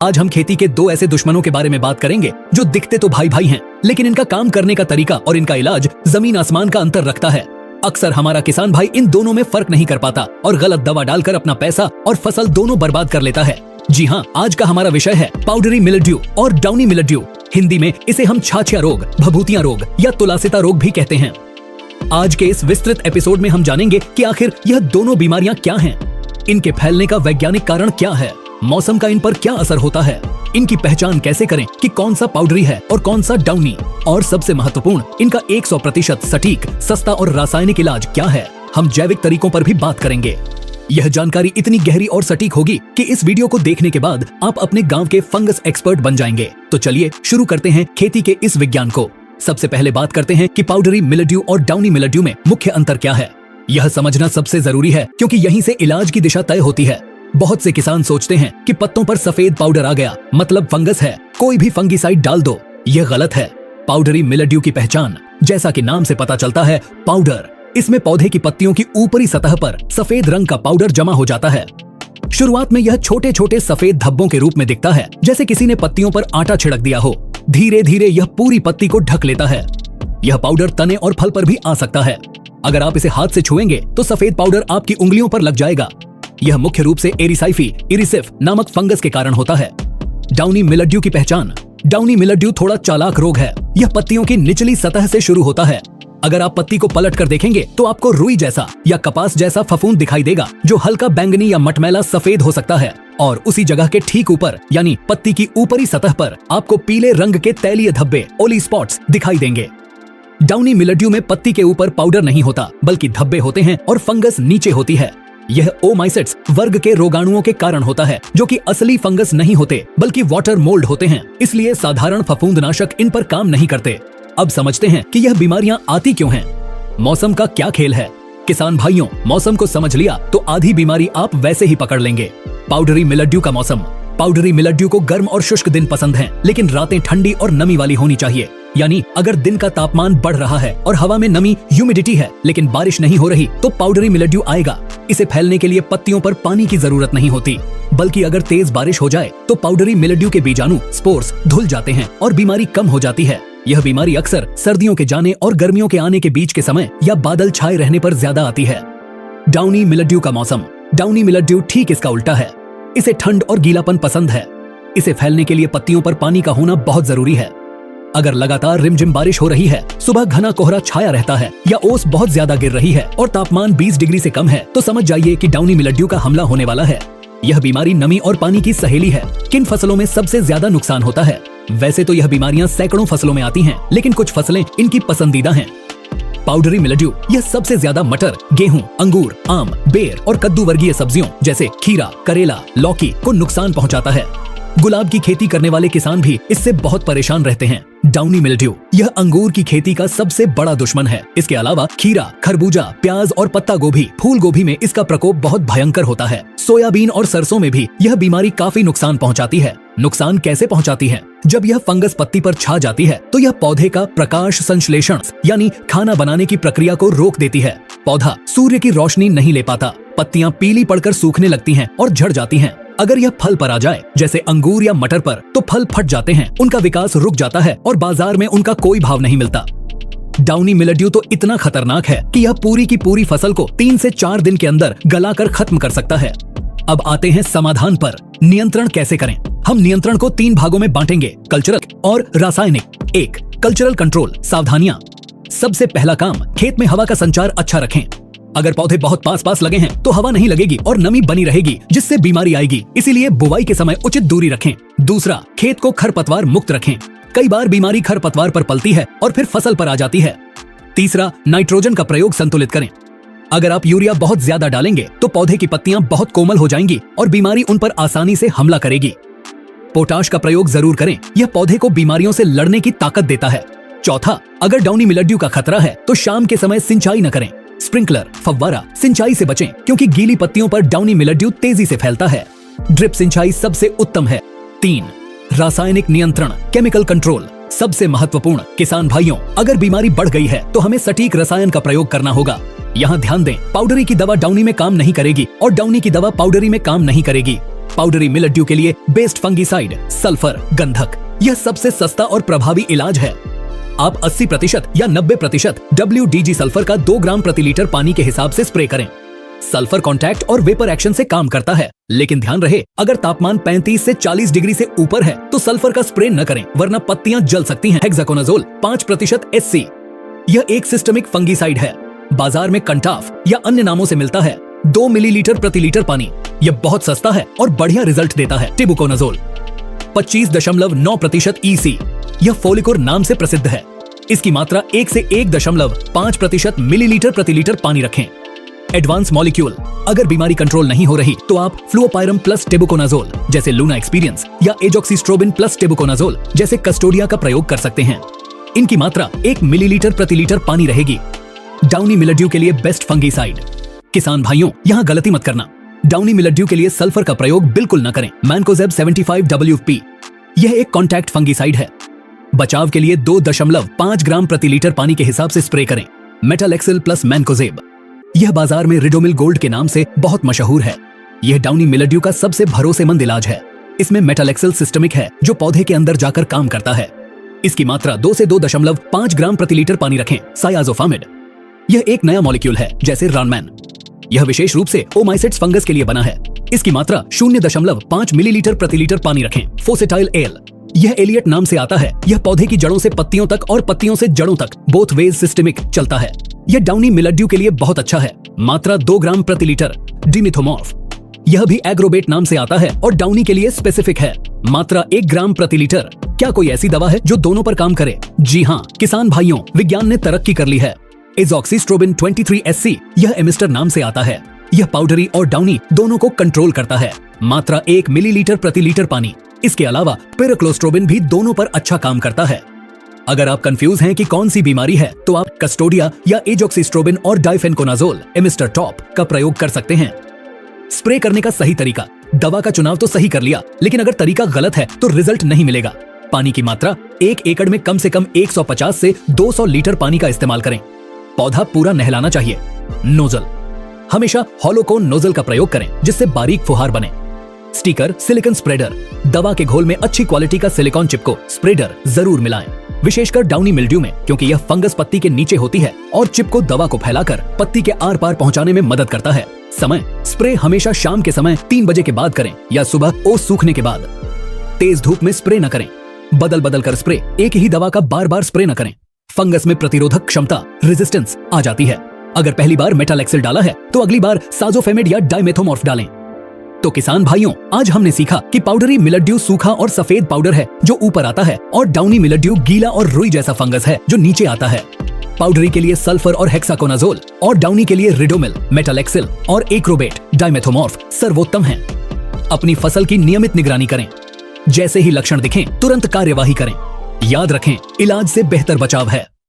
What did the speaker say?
आज हम खेती के दो ऐसे दुश्मनों के बारे में बात करेंगे जो दिखते तो भाई भाई हैं, लेकिन इनका काम करने का तरीका और इनका इलाज जमीन आसमान का अंतर रखता है। अक्सर हमारा किसान भाई इन दोनों में फर्क नहीं कर पाता और गलत दवा डालकर अपना पैसा और फसल दोनों बर्बाद कर लेता है। जी हाँ, आज का हमारा विषय है पाउडरी मिलड्यू और डाउनी मिलड्यू। हिंदी में इसे हम छाछिया रोग, भभूतिया रोग या तुलासिता रोग भी कहते हैं। आज के इस विस्तृत एपिसोड में हम जानेंगे कि आखिर यह दोनों बीमारियां क्या हैं, इनके फैलने का वैज्ञानिक कारण क्या है, मौसम का इन पर क्या असर होता है, इनकी पहचान कैसे करें कि कौन सा पाउडरी है और कौन सा डाउनी, और सबसे महत्वपूर्ण इनका 100% सटीक, सस्ता और रासायनिक इलाज क्या है। हम जैविक तरीकों पर भी बात करेंगे। यह जानकारी इतनी गहरी और सटीक होगी कि इस वीडियो को देखने के बाद आप अपने गांव के फंगस एक्सपर्ट बन जाएंगे। तो चलिए शुरू करते हैं खेती के इस विज्ञान को। सबसे पहले बात करते हैं कि पाउडरी मिलड्यू और डाउनी मिलड्यू में मुख्य अंतर क्या है। यह समझना सबसे जरूरी है क्योंकि यहीं से इलाज की दिशा तय होती है। बहुत से किसान सोचते हैं कि पत्तों पर सफेद पाउडर आ गया मतलब फंगस है, कोई भी फंगिसाइड डाल दो। यह गलत है। पाउडरी मिलड्यू की पहचान, जैसा कि नाम से पता चलता है, पाउडर। इसमें पौधे की पत्तियों की ऊपरी सतह पर सफेद रंग का पाउडर जमा हो जाता है। शुरुआत में यह छोटे छोटे सफेद धब्बों के रूप में दिखता है, जैसे किसी ने पत्तियों पर आटा छिड़क दिया हो। धीरे धीरे यह पूरी पत्ती को ढक लेता है। यह पाउडर तने और फल पर भी आ सकता है। अगर आप इसे हाथ से छुएंगे तो सफेद पाउडर आपकी उंगलियों पर लग जाएगा। यह मुख्य रूप से एरिसाइफी इरिसिफ नामक फंगस के कारण होता है। डाउनी मिलड्यू की पहचान। डाउनी मिलड्यू थोड़ा चालाक रोग है। यह पत्तियों की निचली सतह से शुरू होता है। अगर आप पत्ती को पलट कर देखेंगे तो आपको रुई जैसा या कपास जैसा फफूंद दिखाई देगा, जो हल्का बैंगनी या मटमैला सफेद हो सकता है। और उसी जगह के ठीक ऊपर यानी पत्ती की ऊपरी सतह पर आपको पीले रंग के तैलीय धब्बे, ओली स्पॉट्स दिखाई देंगे। डाउनी मिलड्यू में पत्ती के ऊपर पाउडर नहीं होता बल्कि धब्बे होते हैं और फंगस नीचे होती है। यह ओमाइसेट्स वर्ग के रोगाणुओं के कारण होता है, जो कि असली फंगस नहीं होते बल्कि वाटर मोल्ड होते हैं। इसलिए साधारण फफूंदनाशक इन पर काम नहीं करते। अब समझते हैं कि यह बीमारियां आती क्यों हैं। मौसम का क्या खेल है। किसान भाइयों, मौसम को समझ लिया तो आधी बीमारी आप वैसे ही पकड़ लेंगे। पाउडरी मिलड्यू का मौसम। पाउडरी मिलड्यू को गर्म और शुष्क दिन पसंद हैं, लेकिन रातें ठंडी और नमी वाली होनी चाहिए। यानी अगर दिन का तापमान बढ़ रहा है और हवा में नमी, ह्यूमिडिटी है, लेकिन बारिश नहीं हो रही, तो पाउडरी मिलड्यू आएगा। इसे फैलने के लिए पत्तियों पर पानी की जरूरत नहीं होती, बल्कि अगर तेज बारिश हो जाए तो पाउडरी मिलड्यू के बीजाणु, स्पोर्स, धुल जाते हैं और बीमारी कम हो जाती है। यह बीमारी अक्सर सर्दियों के जाने और गर्मियों के आने के बीच के समय या बादल छाए रहने पर ज्यादा आती है। डाउनी मिलड्यू का मौसम। डाउनी मिलड्यू ठीक इसका उल्टा है। इसे ठंड और गीलापन पसंद है। इसे फैलने के लिए पत्तियों पर पानी का होना बहुत जरूरी है। अगर लगातार रिमझिम बारिश हो रही है, सुबह घना कोहरा छाया रहता है या ओस बहुत ज्यादा गिर रही है और तापमान 20 डिग्री से कम है, तो समझ जाइए कि डाउनी मिलड्यू का हमला होने वाला है। यह बीमारी नमी और पानी की सहेली है। किन फसलों में सबसे ज्यादा नुकसान होता है? वैसे तो यह बीमारियां सैकड़ों फसलों में आती हैं, लेकिन कुछ फसलें इनकी पसंदीदा हैं। पाउडरी मिलड्यू यह सबसे ज्यादा मटर, गेहूं, अंगूर, आम, बेर और कद्दू वर्गीय सब्जियों जैसे खीरा, करेला, लौकी को नुकसान पहुंचाता है। गुलाब की खेती करने वाले किसान भी इससे बहुत परेशान रहते हैं। डाउनी मिलड्यू यह अंगूर की खेती का सबसे बड़ा दुश्मन है। इसके अलावा खीरा, खरबूजा, प्याज और पत्ता गोभी, फूल गोभी में इसका प्रकोप बहुत भयंकर होता है। सोयाबीन और सरसों में भी यह बीमारी काफी नुकसान पहुंचाती है। नुकसान कैसे पहुंचाती है? जब यह फंगस पत्ती पर छा जाती है तो यह पौधे का प्रकाश संश्लेषण यानी खाना बनाने की प्रक्रिया को रोक देती है। पौधा सूर्य की रोशनी नहीं ले पाता। पत्तियां पीली पड़कर सूखने लगती हैं और झड़ जाती हैं। अगर यह फल पर आ जाए, जैसे अंगूर या मटर पर, तो फल फट जाते हैं, उनका विकास रुक जाता है और बाजार में उनका कोई भाव नहीं मिलता। डाउनी मिलड्यू तो इतना खतरनाक है कि यह पूरी की पूरी फसल को 3 से 4 दिन के अंदर गलाकर खत्म कर सकता है। अब आते हैं समाधान पर। नियंत्रण कैसे करें? हम नियंत्रण को 3 भागों में बांटेंगे, कल्चरल और रासायनिक। 1. कल्चरल कंट्रोल, सावधानियां। सबसे पहला काम, खेत में हवा का संचार अच्छा रखें। अगर पौधे बहुत पास पास लगे हैं तो हवा नहीं लगेगी और नमी बनी रहेगी, जिससे बीमारी आएगी। इसीलिए बुवाई के समय उचित दूरी रखें। दूसरा, खेत को खरपतवार मुक्त रखें। कई बार बीमारी खरपतवार पर पलती है और फिर फसल पर आ जाती है। तीसरा, नाइट्रोजन का प्रयोग संतुलित करें। अगर आप यूरिया बहुत ज्यादा डालेंगे तो पौधे की पत्तियां बहुत कोमल हो जाएंगी और बीमारी उन पर आसानी से हमला करेगी। पोटाश का प्रयोग जरूर करें। यह पौधे को बीमारियों से लड़ने की ताकत देता है। चौथा, अगर डाउनी मिलड्यू का खतरा है तो शाम के समय सिंचाई न करें। स्प्रिंकलर, फव्वारा सिंचाई से बचें क्योंकि गीली पत्तियों पर डाउनी मिलड्यू तेजी से फैलता है। ड्रिप सिंचाई सबसे उत्तम है। 3. रासायनिक नियंत्रण, केमिकल कंट्रोल। सबसे महत्वपूर्ण, किसान भाइयों, अगर बीमारी बढ़ गई है तो हमें सटीक रसायन का प्रयोग करना होगा। यहाँ ध्यान दें, पाउडरी की दवा डाउनी में काम नहीं करेगी और डाउनी की दवा पाउडरी में काम नहीं करेगी। पाउडरी मिलड्यू के लिए बेस्ट फंगीसाइड सल्फर गंधक, यह सबसे सस्ता और प्रभावी इलाज है। आप 80% या 90% WDG सल्फर का 2 ग्राम प्रति लीटर पानी के हिसाब से स्प्रे करें। सल्फर कांटेक्ट और वेपर एक्शन से काम करता है, लेकिन ध्यान रहे अगर तापमान 35 से 40 डिग्री से ऊपर है तो सल्फर का स्प्रे न करें, वरना पत्तियां जल सकती हैं। हेक्साकोनाजोल 5% SC, यह एक सिस्टमिक फंगीसाइड है। बाजार में कंटाफ या अन्य नामों से मिलता है। 2 मिलीलीटर प्रति लीटर पानी, यह बहुत सस्ता है और बढ़िया रिजल्ट देता है। टिबुकोनाजोल 25.9% EC, यह फोलिकोर नाम से प्रसिद्ध है। इसकी मात्रा 1 से 1.5% मिलीलीटर प्रति लीटर पानी रखें। एडवांस मॉलिक्यूल, अगर बीमारी कंट्रोल नहीं हो रही तो आप फ्लुओपायरम प्लस टेबुकोनाजोल जैसे लूना एक्सपीरियंस या एजोक्सिस्ट्रोबिन प्लस टेबुकोनाजोल जैसे कस्टोडिया का प्रयोग कर सकते हैं। इनकी मात्रा 1 मिलीलीटर प्रति लीटर पानी रहेगी। डाउनी मिलड्यू के लिए बेस्ट फंगीसाइड। किसान भाइयों, यहाँ गलती मत करना। डाउनी मिलड्यू के लिए सल्फर का प्रयोग बिल्कुल न करें। मैनकोजेब 75 WP, यह एक कॉन्टैक्ट फंगीसाइड है। बचाव के लिए 2.5 ग्राम प्रति लीटर पानी के हिसाब से स्प्रे करें। मेटालेक्सिल प्लस मैनकोजेब, यह बाजार में रिडोमिल गोल्ड के नाम से बहुत मशहूर है। यह डाउनी मिलड्यू का सबसे भरोसेमंद इलाज है। इसमें मेटालेक्सिल सिस्टमिक है जो पौधे के अंदर जाकर काम करता है। इसकी मात्रा 2 से 2.5 ग्राम प्रति लीटर पानी रखें। सायाजोफामिड, यह एक नया मॉलिक्यूल है जैसे रानमैन। यह विशेष रूप से ओमाइसेट्स फंगस के लिए बना है। इसकी मात्रा 0.5 मिलीलीटर प्रति लीटर पानी रखें। फोसेटाइल एल, यह एलियट नाम से आता है। यह पौधे की जड़ों से पत्तियों तक और पत्तियों से जड़ों तक बोथ वेज सिस्टमिक चलता है। यह डाउनी मिलड्यू के लिए बहुत अच्छा है। मात्रा 2 ग्राम प्रति लीटर। डिमिथोमॉर्फ, यह भी एग्रोबेट नाम से आता है और डाउनी के लिए स्पेसिफिक है। मात्रा 1 ग्राम प्रति लीटर। क्या कोई ऐसी दवा है जो दोनों पर काम करे? जी हाँ किसान भाइयों, विज्ञान ने तरक्की कर ली है। एजोक्सिस्ट्रोबिन 23 SC, यह एमिस्टर नाम से आता है। यह पाउडरी और डाउनी दोनों को कंट्रोल करता है। मात्रा 1 मिलीलीटर प्रति लीटर पानी। इसके अलावा पिरोक्लोस्ट्रोबिन भी दोनों पर अच्छा काम करता है। अगर आप कंफ्यूज हैं कि कौन सी बीमारी है तो आप कस्टोडिया या एजोक्सिस्ट्रोबिन और डाइफेनकोनाजोल एमिस्टर टॉप का प्रयोग कर सकते हैं। स्प्रे करने का सही तरीका, दवा का चुनाव तो सही कर लिया, लेकिन अगर तरीका गलत है तो रिजल्ट नहीं मिलेगा। पानी की मात्रा 1 एकड़ में कम से कम 150 से 200 लीटर पानी का इस्तेमाल करें। पौधा पूरा नहलाना चाहिए। नोजल, हमेशा हॉलोकोन नोजल का प्रयोग करें जिससे बारीक फुहार बने। स्टिकर सिलिकॉन स्प्रेडर, दवा के घोल में अच्छी क्वालिटी का सिलिकॉन चिपको स्प्रेडर जरूर मिलाएं, विशेषकर डाउनी मिल्ड्यू में, क्योंकि यह फंगस पत्ती के नीचे होती है और चिपको दवा को फैलाकर पत्ती के आर पार पहुंचाने में मदद करता है। समय, स्प्रे हमेशा शाम के समय 3 बजे के बाद करें या सुबह ओस सूखने के बाद। तेज धूप में स्प्रे न करें। बदल बदल कर स्प्रे, एक ही दवा का बार बार स्प्रे न करें। फंगस में प्रतिरोधक क्षमता रेजिस्टेंस आ जाती है। अगर पहली बार मेटालेक्सिल डाला है तो अगली बार साजोफेमिड या डाइमेथोमॉर्फ डालें। तो किसान भाइयों, आज हमने सीखा कि पाउडरी मिलड्यू सूखा और सफेद पाउडर है जो ऊपर आता है और डाउनी मिलड्यू गीला और रुई जैसा फंगस है जो नीचे आता है। पाउडरी के लिए सल्फर और हेक्साकोनाजोल और डाउनी के लिए रिडोमिल, मेटालेक्सिल और एक्रोबेट डाइमेथोमॉर्फ सर्वोत्तम हैं। अपनी फसल की नियमित निगरानी करें। जैसे ही लक्षण दिखें तुरंत कार्यवाही करें। याद रखें, इलाज से बेहतर बचाव है।